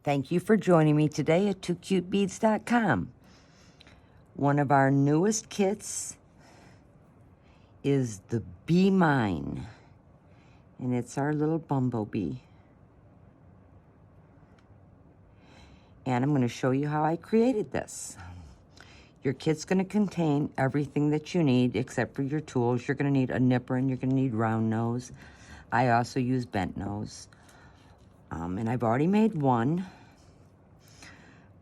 Thank you for joining me today at 2cutebeads.com. One of our newest kits is the Be Mine, and it's our little bumblebee. And I'm going to show you how I created this. Your kit's going to contain everything that you need except for your tools. You're going to need a nipper and you're going to need round nose. I also use bent nose. And I've already made one.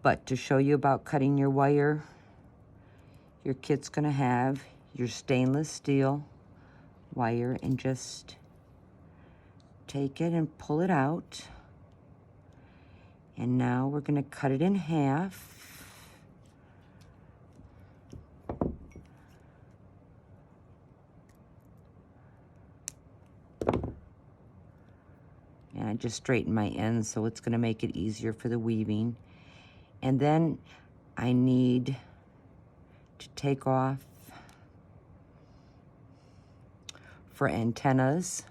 But to show you about cutting your wire, your kit's going to have your stainless steel wire, and just take it and pull it out. And now we're going to cut it in half. And I just straighten my ends so it's going to make it easier for the weaving. And then I need to take off for antennas.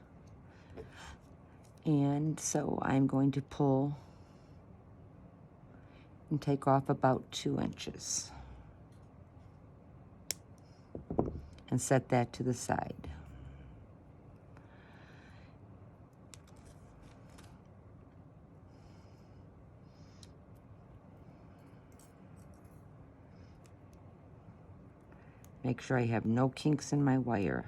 And so I'm going to pull and take off about 2 inches. And set that to the side. Make sure I have no kinks in my wire.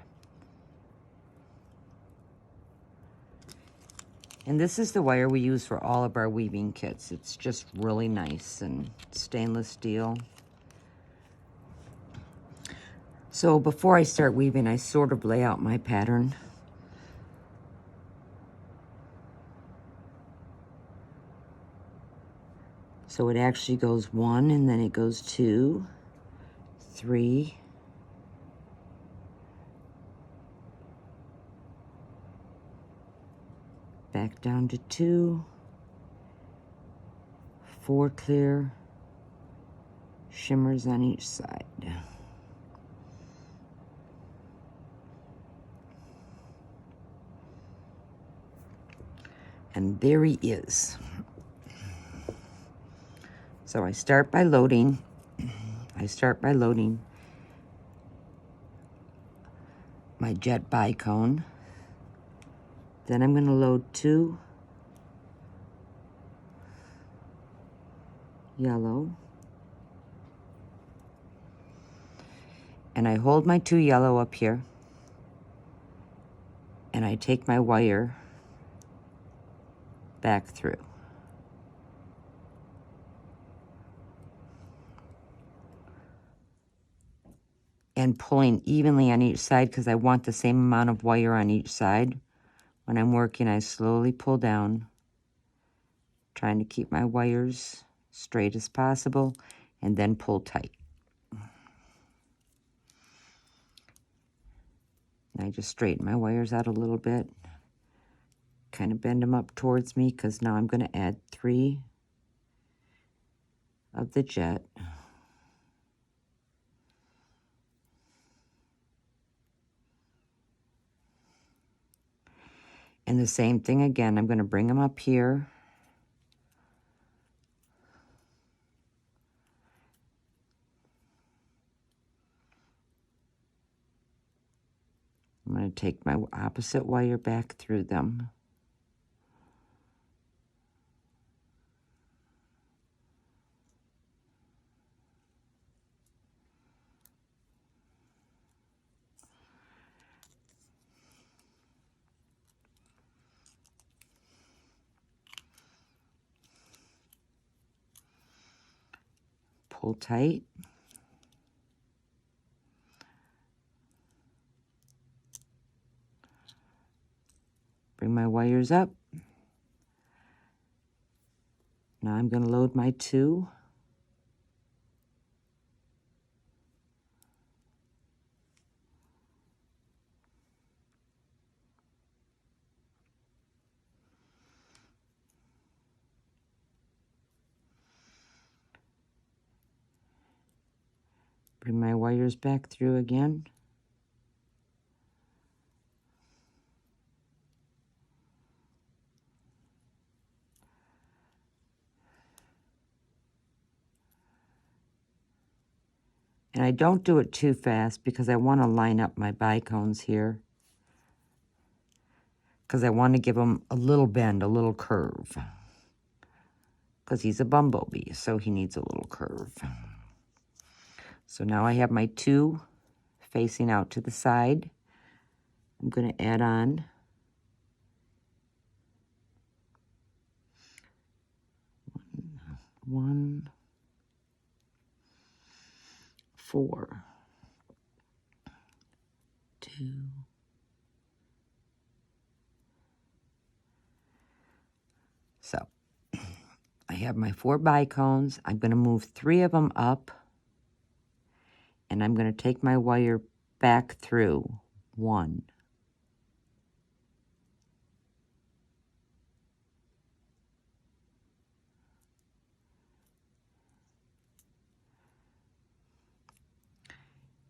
And this is the wire we use for all of our weaving kits. It's just really nice and stainless steel. So before I start weaving, I sort of lay out my pattern. So it actually goes 1, and then it goes 2, 3, back down to 2, 4 clear, shimmers on each side. And there he is. So I start by loading. My jet bicone. Then I'm going to load 2 yellow. And I hold my 2 yellow up here. And I take my wire back through. And pulling evenly on each side because I want the same amount of wire on each side. When I'm working, I slowly pull down, trying to keep my wires straight as possible, and then pull tight. And I just straighten my wires out a little bit, kind of bend them up towards me, because now I'm going to add 3 of the jet. And the same thing again, I'm going to bring them up here. I'm going to take my opposite wire back through them. Pull tight. Bring my wires up. Now I'm going to load my 2. Bring my wires back through again. And I don't do it too fast because I want to line up my bicones here. Because I want to give him a little bend, a little curve. Because he's a bumblebee, so he needs a little curve. So now I have my two facing out to the side. I'm going to add on one, 4, 2. So I have my 4 bicones. I'm going to move 3 of them up, and I'm going to take my wire back through 1.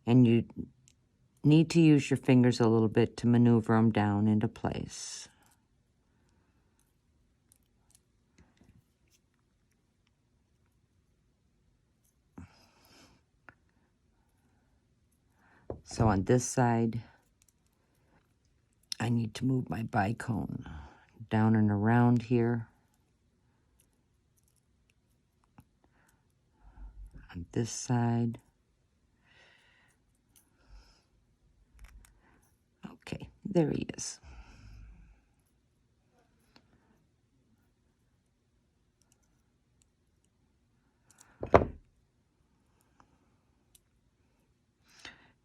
And you need to use your fingers a little bit to maneuver them down into place. So on this side, I need to move my bicone down and around here. On this side. Okay, there he is.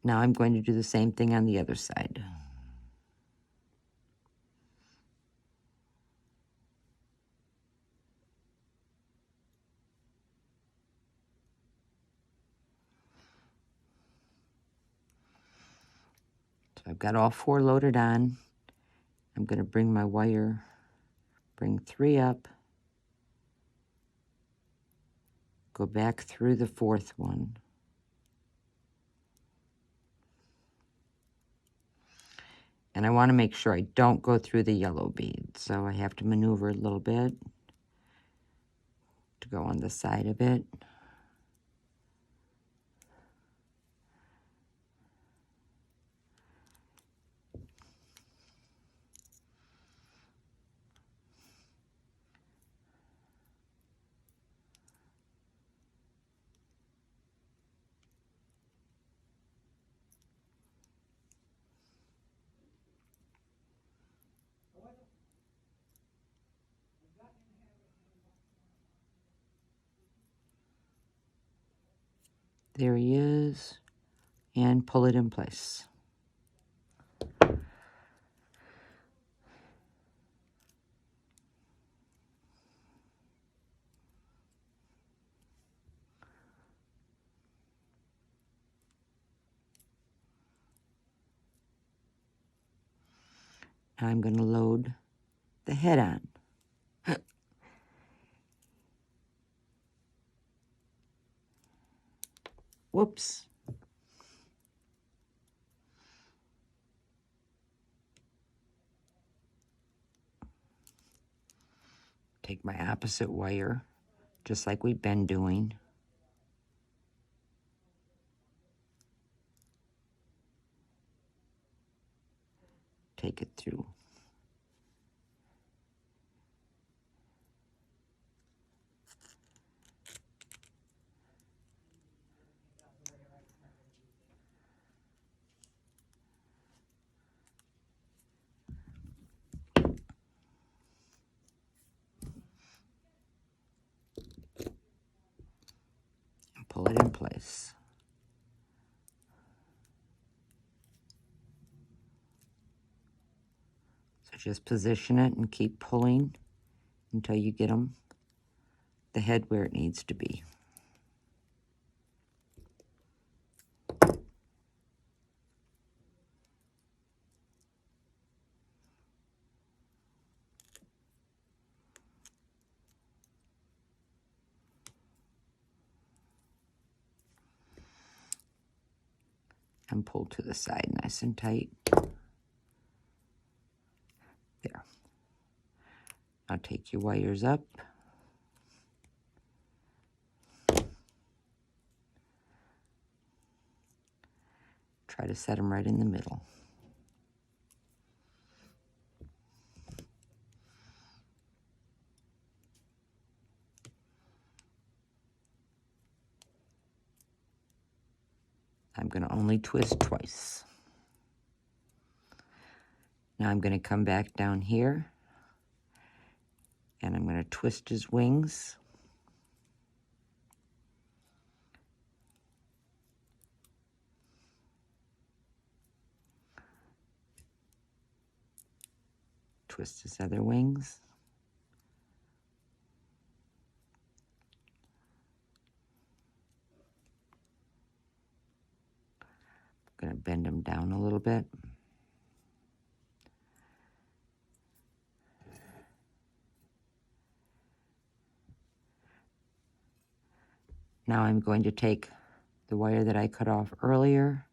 Now I'm going to do the same thing on the other side. So I've got all 4 loaded on. I'm going to bring my wire, bring 3 up, go back through the 4th one. And I want to make sure I don't go through the yellow bead, so I have to maneuver a little bit to go on the side of it. There he is, and pull it in place. Now I'm going to load the head on. Whoops. Take my opposite wire, just like we've been doing. Take it through. And pull it in place. So just position it and keep pulling until you get the head where it needs to be. And pull to the side nice and tight. There. Now take your wires up. Try to set them right in the middle. I'm going to only twist twice. Now I'm going to come back down here and I'm going to twist his wings. Twist his other wings. I'm going to bend them down a little bit. Now I'm going to take the wire that I cut off earlier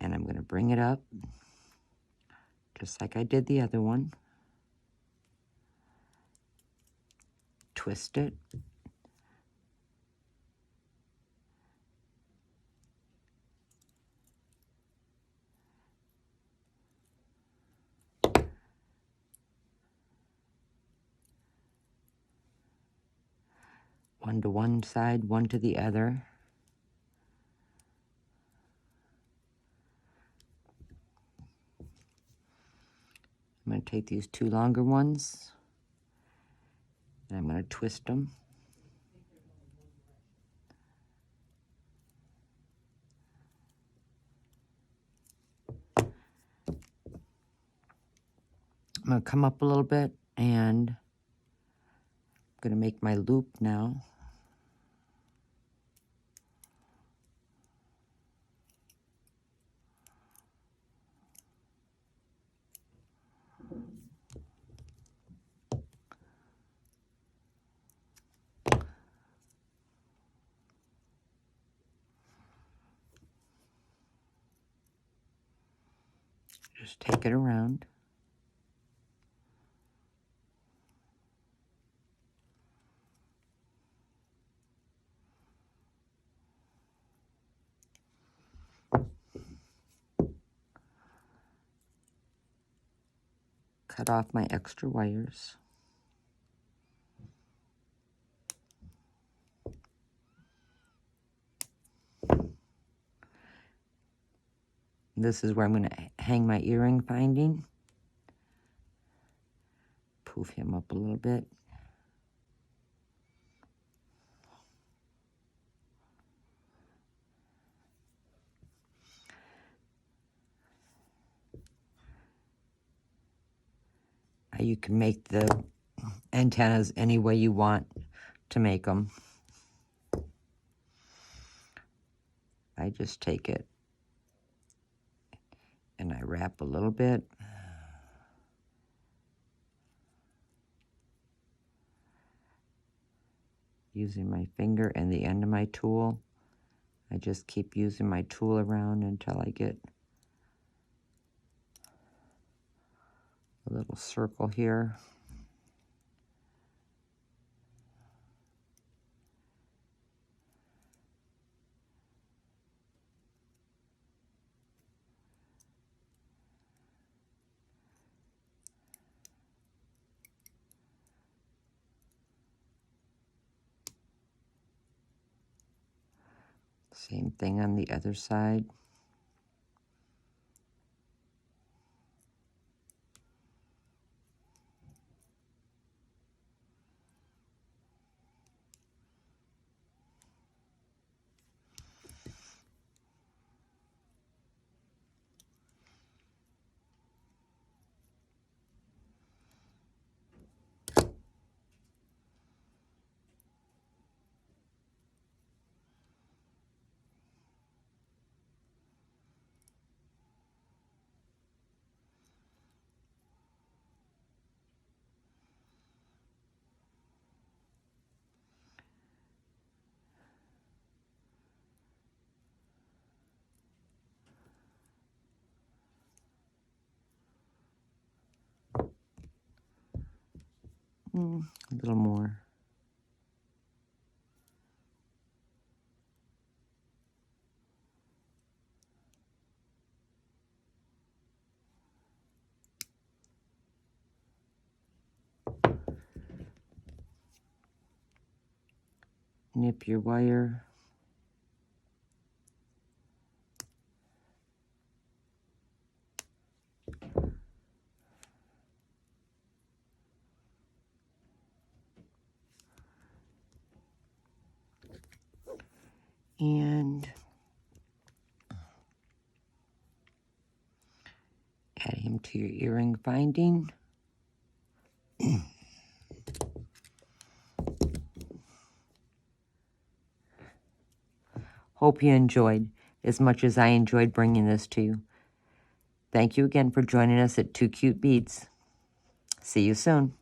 and I'm going to bring it up just like I did the other one. Twist it. One to one side, one to the other. I'm going to take these two longer ones and I'm going to twist them. I'm going to come up a little bit and I'm going to make my loop now. Just take it around. Cut off my extra wires. This is where I'm going to hang my earring binding. Poof him up a little bit. You can make the antennas any way you want to make them. I just take it and I wrap a little bit. Using my finger and the end of my tool. I just keep using my tool around until I get a little circle here. Same thing on the other side. A little more. Nip your wire. And add him to your earring binding. Hope you enjoyed as much as I enjoyed bringing this to you. Thank you again for joining us at 2 Cute Beads. See you soon.